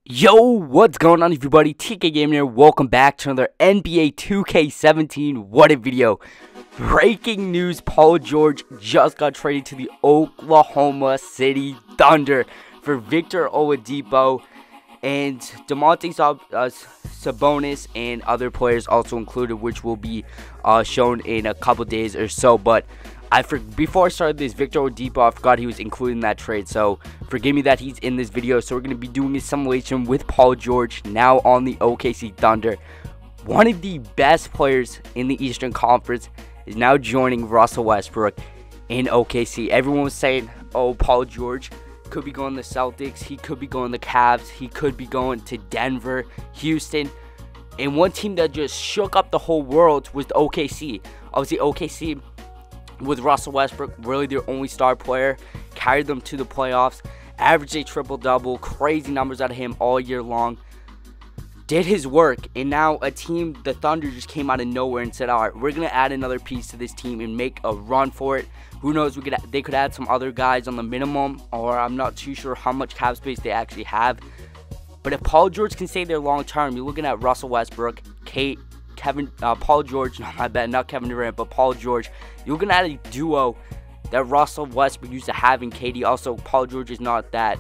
Yo, what's going on everybody? TK Gamer here. Welcome back to another NBA 2K17 What If video. Breaking news, Paul George just got traded to the Oklahoma City Thunder for Victor Oladipo and Domantas Sabonis and other players also included, which will be shown in a couple days or so. But before I started this, Victor Oladipo, I forgot he was included in that trade, so forgive me that he's in this video. So we're going to be doing a simulation with Paul George now on the OKC Thunder. One of the best players in the Eastern Conference is now joining Russell Westbrook in OKC. Everyone was saying, oh, Paul George could be going to the Celtics, he could be going to the Cavs, he could be going to Denver, Houston. And one team that just shook up the whole world was the OKC. Obviously, OKC with Russell Westbrook, really their only star player, carried them to the playoffs, averaged a triple-double, crazy numbers out of him all year long, did his work, and now a team, the Thunder, just came out of nowhere and said, alright, we're going to add another piece to this team and make a run for it. Who knows, they could add some other guys on the minimum, or I'm not too sure how much cap space they actually have. But if Paul George can stay there long term, you're looking at Russell Westbrook, Paul George, no, my bad, not Kevin Durant, but Paul George. You're looking at a duo that Russell Westbrook used to have in KD. Also, Paul George is not that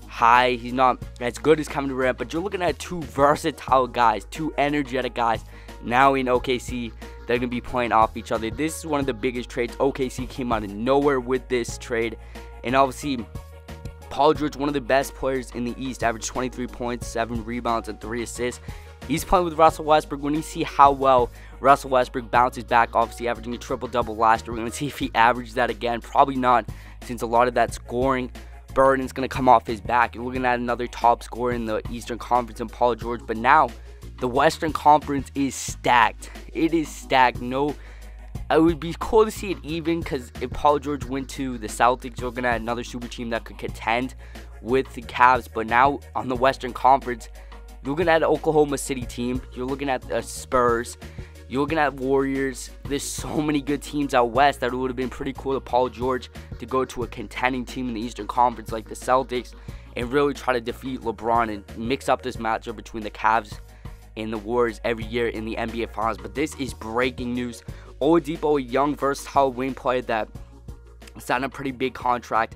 high. He's not as good as Kevin Durant, but you're looking at two versatile guys, two energetic guys now in OKC. They're going to be playing off each other. This is one of the biggest trades. OKC came out of nowhere with this trade. And obviously, Paul George, one of the best players in the East, averaged 23 points, 7 rebounds, and 3 assists. He's playing with Russell Westbrook. When you see how well Russell Westbrook bounces back, obviously averaging a triple-double last year, we're going to see if he averages that again. Probably not, since a lot of that scoring burden is going to come off his back. You're looking at another top scorer in the Eastern Conference in Paul George. But now, the Western Conference is stacked. It is stacked. No, it would be cool to see it even, because if Paul George went to the Celtics, you're going to have another super team that could contend with the Cavs. But now, on the Western Conference, you're looking at an Oklahoma City team. You're looking at the Spurs. You're looking at Warriors. There's so many good teams out west that it would have been pretty cool to Paul George to go to a contending team in the Eastern Conference like the Celtics and really try to defeat LeBron and mix up this matchup between the Cavs and the Warriors every year in the NBA Finals. But this is breaking news. Oladipo, a young, versatile wing player that signed a pretty big contract.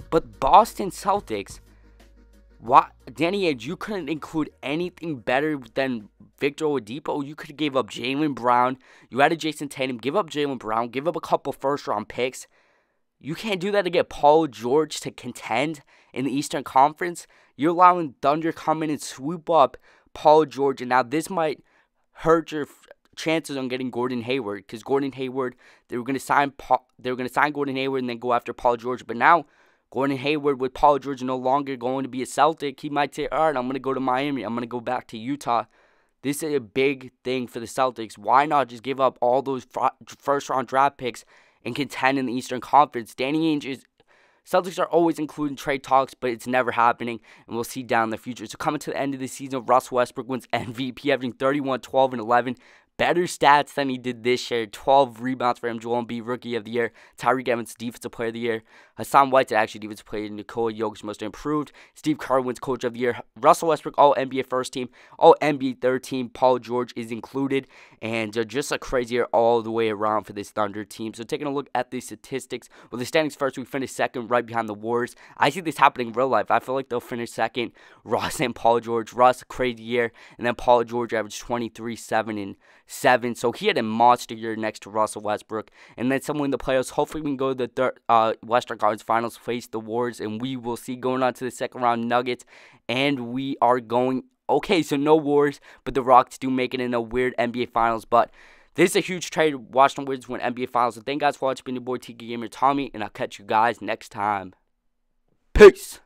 But Boston Celtics, Danny Ainge, you couldn't include anything better than Victor Oladipo. You could have gave up Jaylen Brown. You added Jason Tatum. Give up Jaylen Brown. Give up a couple first-round picks. You can't do that to get Paul George to contend in the Eastern Conference. You're allowing Thunder come in and swoop up Paul George. And now this might hurt your chances on getting Gordon Hayward, because Gordon Hayward, they were going to sign Gordon Hayward and then go after Paul George. But now Gordon Hayward with Paul George no longer going to be a Celtic, he might say, all right, I'm going to go to Miami. I'm going to go back to Utah. This is a big thing for the Celtics. Why not just give up all those first-round draft picks and contend in the Eastern Conference? Danny Ainge Celtics are always including trade talks, but it's never happening, and we'll see down in the future. So coming to the end of the season, Russell Westbrook wins MVP, averaging 31, 12, and 11. Better stats than he did this year. 12 rebounds for him. Joel Embiid, Rookie of the Year. Tyreek Evans, Defensive Player of the Year. Hassan White's actually Defensive Player. Nikola Jokic, Most Improved. Steve Kerr wins Coach of the Year. Russell Westbrook, All NBA First Team. All NBA Third Team. Paul George is included. And just a crazy year all the way around for this Thunder team. So taking a look at the statistics. Well, the standings first, we finished second right behind the Warriors. I see this happening in real life. I feel like they'll finish second. Russ and Paul George. Russ, crazy year. And then Paul George averaged 23, 7, and 7. So he had a monster year next to Russell Westbrook. And then someone in the playoffs, hopefully we can go to the Western Conference Finals, face the Warriors, and we will see going on to the second round Nuggets. And we are going, okay, so no Warriors, but the Rockets do make it in a weird NBA Finals. But this is a huge trade. Washington Wizards win NBA Finals. So thank you guys for watching. Been your boy TK Gamer Tommy, and I'll catch you guys next time. Peace.